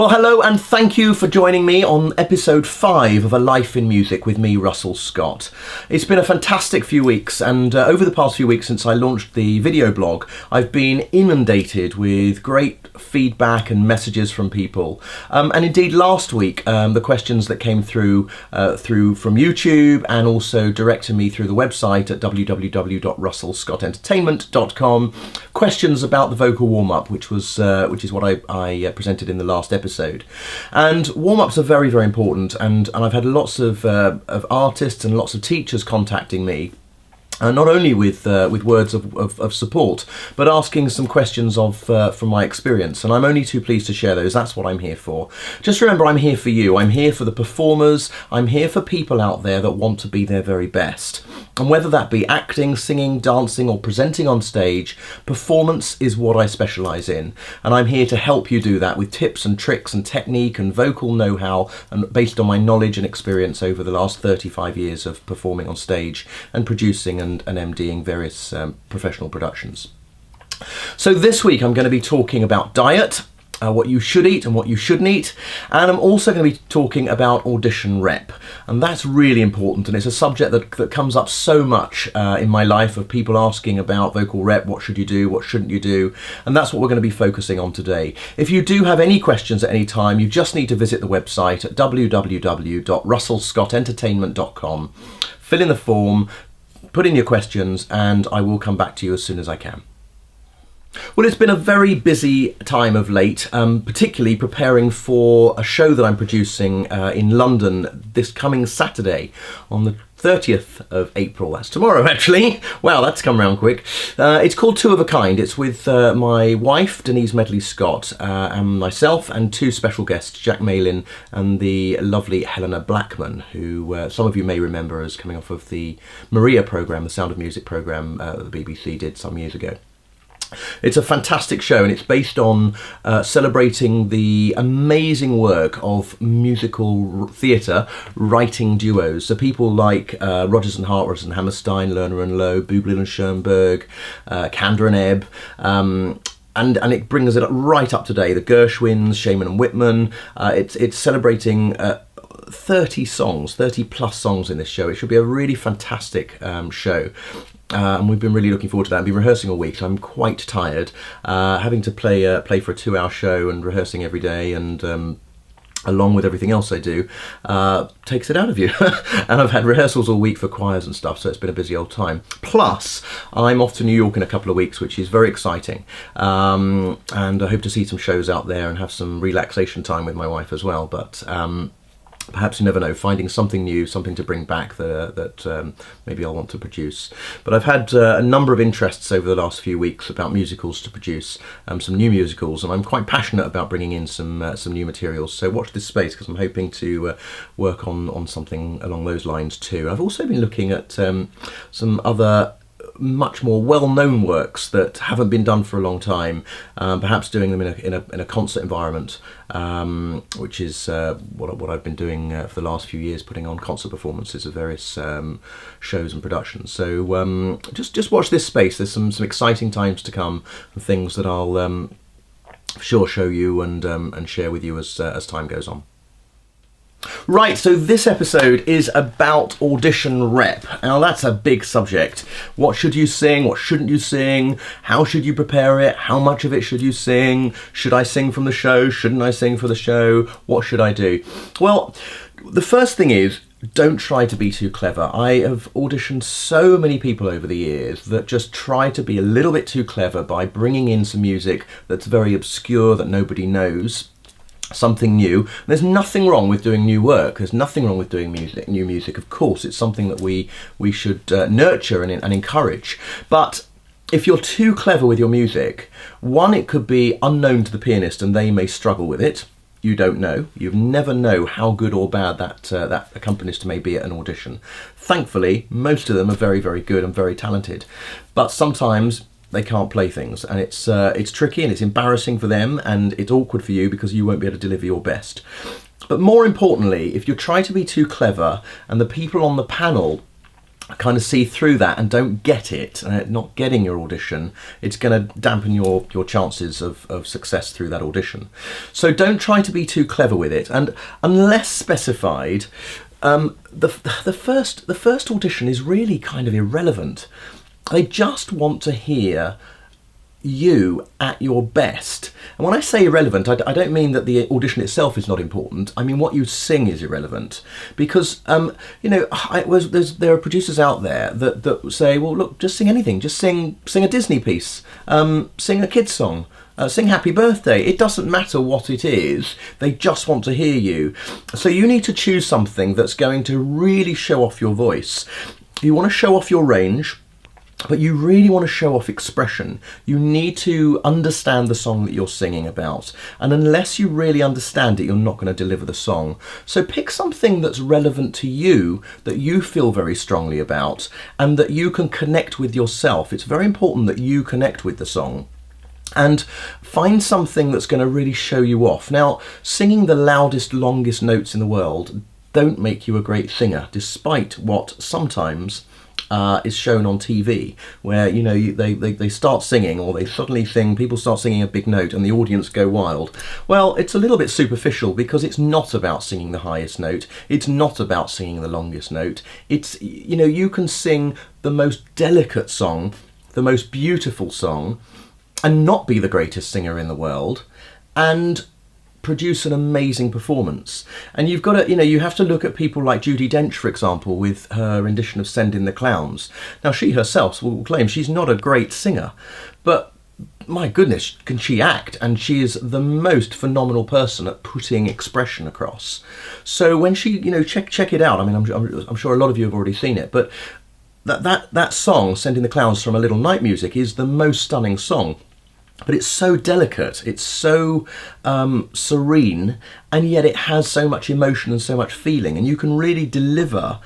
Well, hello and thank you for joining me on episode 5 of A Life in Music with me, Russell Scott. It's been a fantastic few weeks, and over the past few weeks since I launched the video blog, I've been inundated with great feedback and messages from people. And indeed last week, the questions that came through from YouTube and also direct to me through the website at www.russellscottentertainment.com, questions about the vocal warm-up, which is what I presented in the last episode. And warm-ups are very, very important, and I've had lots of artists and lots of teachers contacting me, not only with words of support, but asking some questions from my experience, and I'm only too pleased to share those. That's what I'm here for. Just remember, I'm here for you. I'm here for the performers. I'm here for people out there that want to be their very best. And whether that be acting, singing, dancing, or presenting on stage, performance is what I specialise in. And I'm here to help you do that with tips and tricks and technique and vocal know-how, and based on my knowledge and experience over the last 35 years of performing on stage and producing and MDing various professional productions. So this week I'm going to be talking about diet, what you should eat and what you shouldn't eat, and I'm also going to be talking about Audition Rep, and that's really important, and it's a subject that comes up so much in my life, of people asking about vocal rep, what should you do, what shouldn't you do, and that's what we're going to be focusing on today. If you do have any questions at any time, you just need to visit the website at www.russellscottentertainment.com, fill in the form, put in your questions, and I will come back to you as soon as I can. Well, it's been a very busy time of late, particularly preparing for a show that I'm producing in London this coming Saturday on the 30th of April. That's tomorrow, actually. Wow, that's come round quick. It's called Two of a Kind. It's with my wife, Denise Medley Scott, and myself, and two special guests, Jack Malin and the lovely Helena Blackman, who some of you may remember as coming off of the Maria programme, the Sound of Music programme that the BBC did some years ago. It's a fantastic show, and it's based on celebrating the amazing work of musical theatre writing duos. So people like Rodgers and Hart, Rodgers and Hammerstein, Lerner and Lowe, Bublé and Schoenberg, Kander and Ebb, and it brings it right up to date. The Gershwins, Shaman and Whitman. It's celebrating 30 plus songs in this show. It should be a really fantastic show. And we've been really looking forward to that. I've been rehearsing all week, so I'm quite tired. Having to play for a 2-hour show and rehearsing every day, and along with everything else I do, takes it out of you. And I've had rehearsals all week for choirs and stuff, so it's been a busy old time. Plus, I'm off to New York in a couple of weeks, which is very exciting. And I hope to see some shows out there and have some relaxation time with my wife as well. But perhaps, you never know, finding something new, something to bring back that maybe I'll want to produce. But I've had a number of interests over the last few weeks about musicals to produce, some new musicals, and I'm quite passionate about bringing in some new materials. So watch this space, because I'm hoping to work on something along those lines too. I've also been looking at some other much more well-known works that haven't been done for a long time, perhaps doing them in a concert environment, which is what I've been doing for the last few years, putting on concert performances of various shows and productions. So just watch this space. There's some exciting times to come, and things that I'll sure show you and share with you as time goes on. Right, so this episode is about Audition Rep. Now that's a big subject. What should you sing? What shouldn't you sing? How should you prepare it? How much of it should you sing? Should I sing from the show? Shouldn't I sing for the show? What should I do? Well, the first thing is, don't try to be too clever. I have auditioned so many people over the years that just try to be a little bit too clever by bringing in some music that's very obscure, that nobody knows. Something new. There's nothing wrong with doing new work. There's nothing wrong with doing new music. Of course, it's something that we should nurture and encourage. But if you're too clever with your music, one, it could be unknown to the pianist and they may struggle with it. You don't know. You never know how good or bad that accompanist may be at an audition. Thankfully, most of them are very, very good and very talented. But sometimes they can't play things, and it's tricky, and it's embarrassing for them, and it's awkward for you because you won't be able to deliver your best. But more importantly, if you try to be too clever and the people on the panel kind of see through that and don't get it, not getting your audition, it's going to dampen your chances of success through that audition. So don't try to be too clever with it, and unless specified, the first audition is really kind of irrelevant. They just want to hear you at your best. And when I say irrelevant, I don't mean that the audition itself is not important. I mean what you sing is irrelevant, because there are producers out there that say, well, look, just sing anything, just sing a Disney piece, sing a kid's song, sing Happy Birthday. It doesn't matter what it is, they just want to hear you. So you need to choose something that's going to really show off your voice. You want to show off your range, but you really want to show off expression. You need to understand the song that you're singing about. And unless you really understand it, you're not going to deliver the song. So pick something that's relevant to you, that you feel very strongly about, and that you can connect with yourself. It's very important that you connect with the song. And find something that's going to really show you off. Now, singing the loudest, longest notes in the world don't make you a great singer, despite what sometimes is shown on TV, where they start singing, or they suddenly sing, people start singing a big note and the audience go wild. Well, it's a little bit superficial, because it's not about singing the highest note, it's not about singing the longest note. It's, you can sing the most delicate song, the most beautiful song, and not be the greatest singer in the world, and produce an amazing performance. And you've got to, you have to look at people like Judi Dench, for example, with her rendition of Send in the Clowns. Now, she herself will claim she's not a great singer, but my goodness, can she act? And she is the most phenomenal person at putting expression across. So when she, check it out. I mean, I'm sure a lot of you have already seen it, but that song, Send in the Clowns from A Little Night Music, is the most stunning song. But it's so delicate, it's so serene, and yet it has so much emotion and so much feeling, and you can really deliver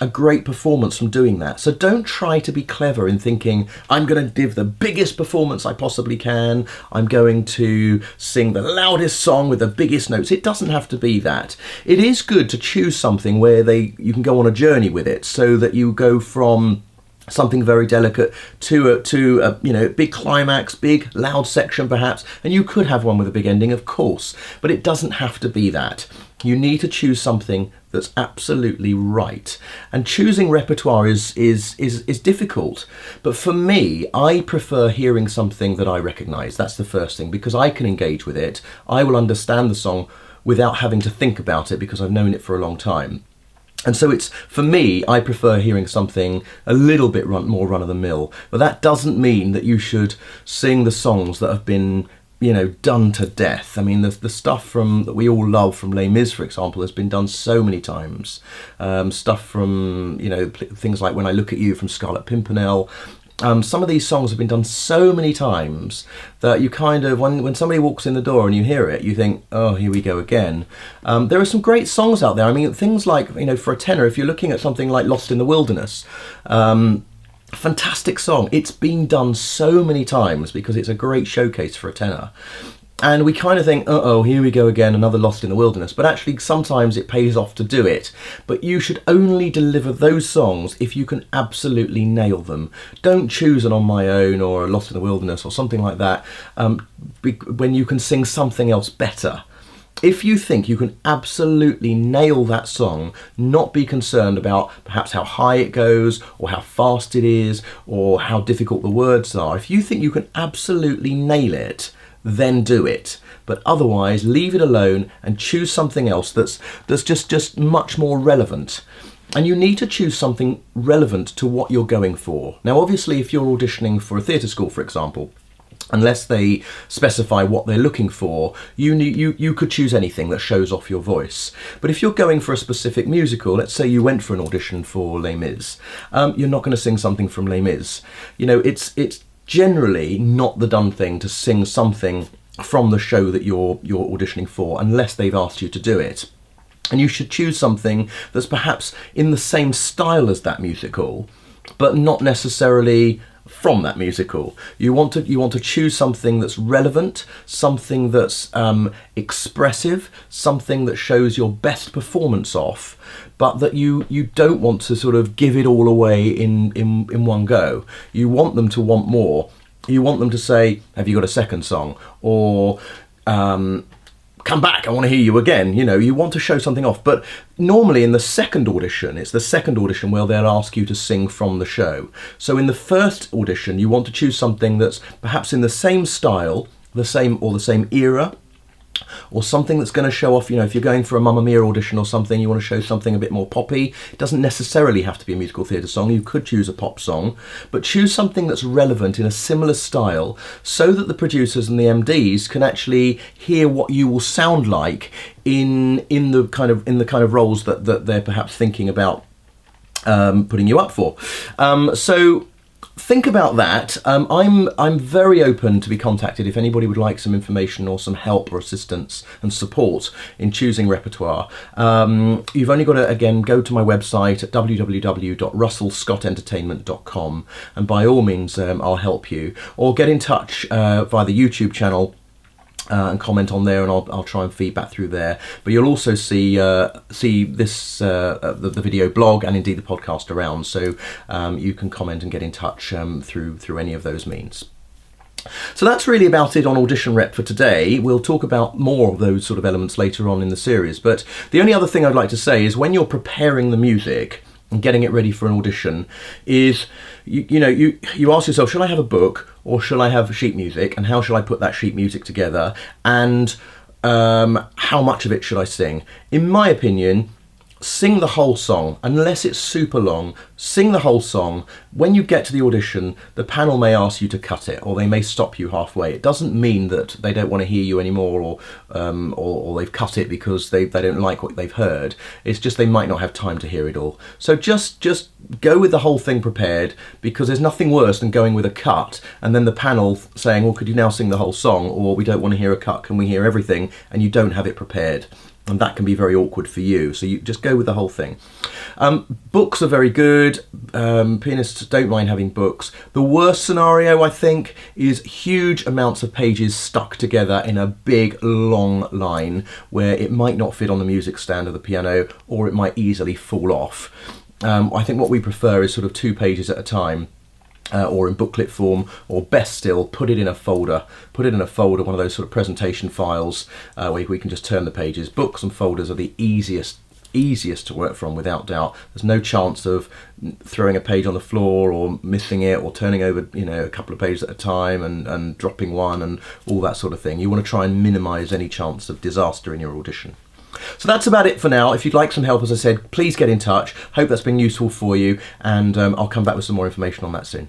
a great performance from doing that. So don't try to be clever in thinking, I'm going to give the biggest performance I possibly can, I'm going to sing the loudest song with the biggest notes. It doesn't have to be that. It is good to choose something where you can go on a journey with it, so that you go from something very delicate to a big climax, big loud section perhaps, and you could have one with a big ending, of course, but it doesn't have to be that. You need to choose something that's absolutely right. And choosing repertoire is difficult, but for me, I prefer hearing something that I recognise. That's the first thing, because I can engage with it. I will understand the song without having to think about it, because I've known it for a long time. And so for me, I prefer hearing something a little bit more run-of-the-mill. But that doesn't mean that you should sing the songs that have been, done to death. I mean, the stuff that we all love from Les Mis, for example, has been done so many times. Stuff from, things like When I Look at You from Scarlet Pimpernel. Some of these songs have been done so many times that you kind of, when somebody walks in the door and you hear it, you think, oh, here we go again. There are some great songs out there. I mean, things like, for a tenor, if you're looking at something like Lost in the Wilderness, fantastic song. It's been done so many times because it's a great showcase for a tenor. And we kind of think, uh-oh, here we go again, another Lost in the Wilderness. But actually, sometimes it pays off to do it. But you should only deliver those songs if you can absolutely nail them. Don't choose an On My Own or a Lost in the Wilderness or something like that when you can sing something else better. If you think you can absolutely nail that song, not be concerned about perhaps how high it goes or how fast it is or how difficult the words are. If you think you can absolutely nail it, then do it. But otherwise, leave it alone and choose something else that's just much more relevant. And you need to choose something relevant to what you're going for. Now, obviously, if you're auditioning for a theatre school, for example, unless they specify what they're looking for, you could choose anything that shows off your voice. But if you're going for a specific musical, let's say you went for an audition for Les Mis, you're not going to sing something from Les Mis. It's generally not the done thing to sing something from the show that you're auditioning for, unless they've asked you to do it. And you should choose something that's perhaps in the same style as that musical, but not necessarily from that musical. You want to choose something that's relevant, something that's expressive, something that shows your best performance off, but that you don't want to sort of give it all away in one go. You want them to want more. You want them to say, have you got a second song? Or come back, I want to hear you again. You know, you want to show something off. But normally in the second audition, it's the second audition where they'll ask you to sing from the show. So in the first audition, you want to choose something that's perhaps in the same style, the same era, or something that's going to show off, you know, if you're going for a Mamma Mia audition or something, you want to show something a bit more poppy. It doesn't necessarily have to be a musical theatre song. You could choose a pop song, but choose something that's relevant in a similar style so that the producers and the MDs can actually hear what you will sound like in the kind of roles that they're perhaps thinking about putting you up for. So think about that. I'm very open to be contacted if anybody would like some information or some help or assistance and support in choosing repertoire. You've only got to, again, go to my website at www.russellscottentertainment.com, and by all means I'll help you, or get in touch via the YouTube channel and comment on there, and I'll try and feed back through there. But you'll also see this the video blog and indeed the podcast around, so you can comment and get in touch through any of those means. So that's really about it on Audition Rep for today. We'll talk about more of those sort of elements later on in the series. But the only other thing I'd like to say is when you're preparing the music and getting it ready for an audition, is you ask yourself, shall I have a book or shall I have sheet music, and how shall I put that sheet music together, and how much of it should I sing? In my opinion, sing the whole song, unless it's super long. Sing the whole song. When you get to the audition, the panel may ask you to cut it, or they may stop you halfway. It doesn't mean that they don't want to hear you anymore, or they've cut it because they don't like what they've heard. It's just they might not have time to hear it all. So just go with the whole thing prepared, because there's nothing worse than going with a cut and then the panel saying, well, could you now sing the whole song, or we don't want to hear a cut, can we hear everything, and you don't have it prepared. And that can be very awkward for you. So you just go with the whole thing. Books are very good. Pianists don't mind having books. The worst scenario, I think, is huge amounts of pages stuck together in a big, long line where it might not fit on the music stand of the piano, or it might easily fall off. I think what we prefer is sort of 2 pages at a time. Or in booklet form, or best still, put it in a folder. Put it in a folder, one of those sort of presentation files where we can just turn the pages. Books and folders are the easiest to work from, without doubt. There's no chance of throwing a page on the floor or missing it, or turning over a couple of pages at a time and dropping one and all that sort of thing. You want to try and minimise any chance of disaster in your audition. So that's about it for now. If you'd like some help, as I said, please get in touch. Hope that's been useful for you, and I'll come back with some more information on that soon.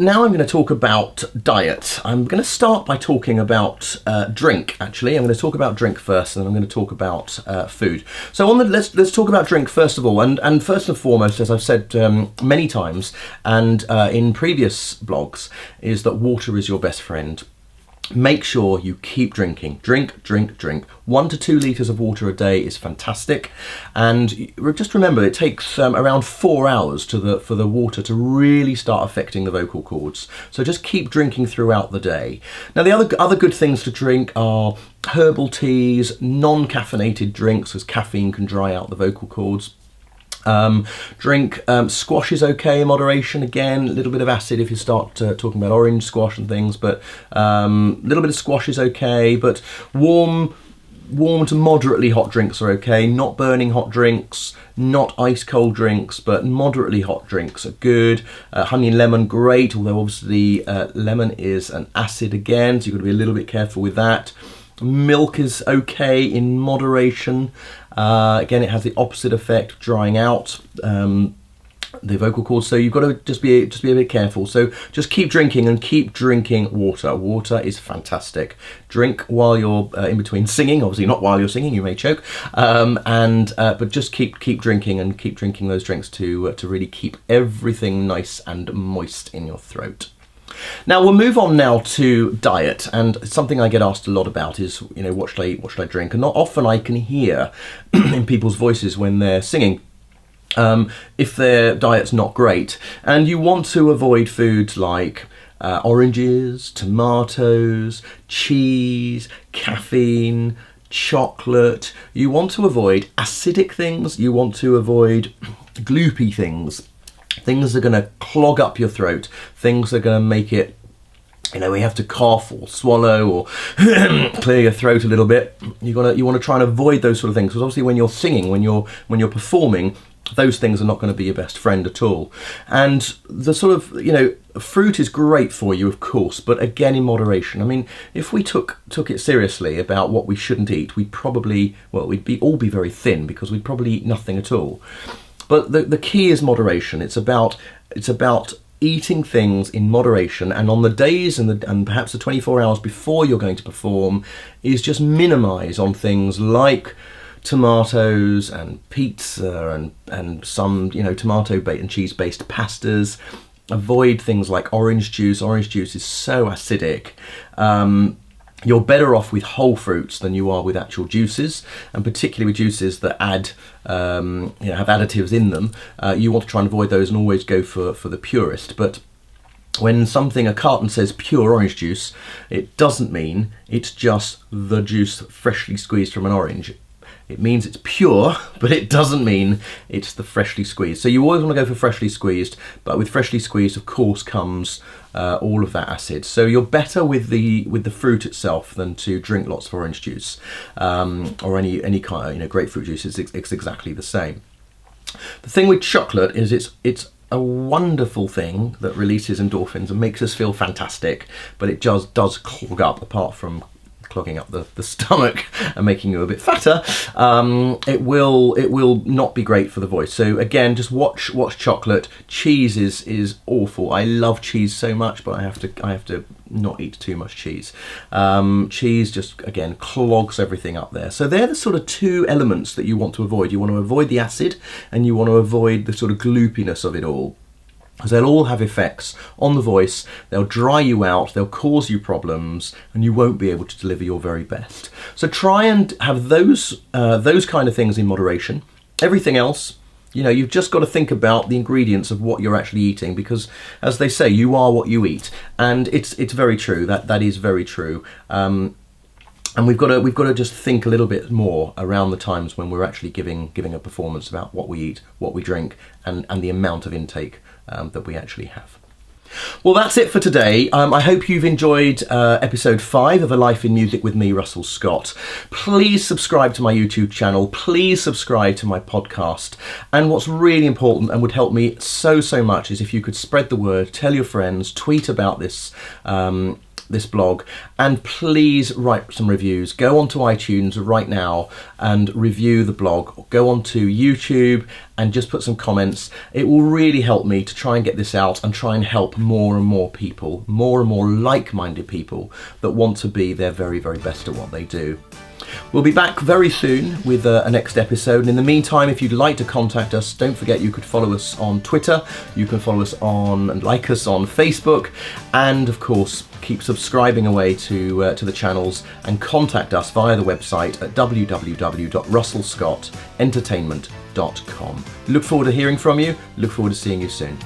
Now I'm going to talk about diet. I'm going to start by talking about drink, actually. I'm going to talk about drink first, and then I'm going to talk about food. So let's talk about drink first of all. And first and foremost, as I've said many times and in previous blogs, is that water is your best friend. Make sure you keep drinking. Drink. 1 to 2 litres of water a day is fantastic. And just remember, it takes around 4 hours for the water to really start affecting the vocal cords. So just keep drinking throughout the day. Now, the other good things to drink are herbal teas, non-caffeinated drinks, as caffeine can dry out the vocal cords. Drink squash is okay in moderation. Again, a little bit of acid if you start talking about orange squash and things, but a little bit of squash is okay. But warm to moderately hot drinks are okay. Not burning hot drinks, not ice cold drinks, but moderately hot drinks are good. Honey and lemon, great, although obviously lemon is an acid again, so you've got to be a little bit careful with that. Milk is okay in moderation. Again, it has the opposite effect, drying out the vocal cords, so you've got to just be a bit careful. So just keep drinking, and keep drinking water. Water is fantastic. Drink while you're in between singing. Obviously not while you're singing, you may choke. But just keep drinking, and keep drinking those drinks to really keep everything nice and moist in your throat. Now we'll move on now to diet, and something I get asked a lot about is, what should I drink? And not often I can hear in people's voices when they're singing if their diet's not great. And you want to avoid foods like oranges, tomatoes, cheese, caffeine, chocolate. You want to avoid acidic things. You want to avoid gloopy things. Things that are going to clog up your throat. Things that are going to make it, you have to cough or swallow or clear your throat a little bit. You want to try and avoid those sort of things, because obviously when you're singing, when you're performing, those things are not going to be your best friend at all. And the sort of, fruit is great for you, of course, but again in moderation. I mean, if we took it seriously about what we shouldn't eat, we'd all be very thin, because we'd probably eat nothing at all. But the key is moderation. It's about eating things in moderation, and on the days and perhaps the 24 hours before you're going to perform, is just minimise on things like tomatoes and pizza and some tomato and cheese based pastas. Avoid things like orange juice. Orange juice is so acidic. You're better off with whole fruits than you are with actual juices, and particularly with juices that add have additives in them. You want to try and avoid those and always go for the purest. But when a carton says pure orange juice, it doesn't mean it's just the juice freshly squeezed from an orange. It means it's pure, but it doesn't mean it's the freshly squeezed. So you always want to go for freshly squeezed, but with freshly squeezed, of course, comes all of that acid. So you're better with the fruit itself than to drink lots of orange juice or any kind of grapefruit juice. It's exactly the same. The thing with chocolate is it's a wonderful thing that releases endorphins and makes us feel fantastic, but it just does clog up, apart from clogging up the stomach and making you a bit fatter. It will not be great for the voice. So again, just watch chocolate. Cheese is awful. I love cheese so much, but I have to not eat too much cheese. Cheese just, again, clogs everything up there. So they're the sort of two elements that you want to avoid. You want to avoid the acid, and you want to avoid the sort of gloopiness of it all, because they'll all have effects on the voice. They'll dry you out, they'll cause you problems, and you won't be able to deliver your very best. So try and have those kind of things in moderation. Everything else, you've just got to think about the ingredients of what you're actually eating, because, as they say, you are what you eat, and it's very true. That is very true. And we've got to just think a little bit more around the times when we're actually giving a performance about what we eat, what we drink, and the amount of intake that we actually have. Well, that's it for today. I hope you've enjoyed episode 5 of A Life in Music with me, Russell Scott. Please subscribe to my YouTube channel. Please subscribe to my podcast. And what's really important and would help me so much is if you could spread the word, tell your friends, tweet about this blog, and please write some reviews. Go onto iTunes right now and review the blog. Go onto YouTube and just put some comments. It will really help me to try and get this out and try and help more and more people, more and more like-minded people that want to be their very, very best at what they do. We'll be back very soon with a next episode. And in the meantime, if you'd like to contact us, don't forget you could follow us on Twitter, you can follow us and like us on Facebook, and of course keep subscribing away to the channels, and contact us via the website at www.russellscottentertainment.com. Look forward to hearing from you, look forward to seeing you soon.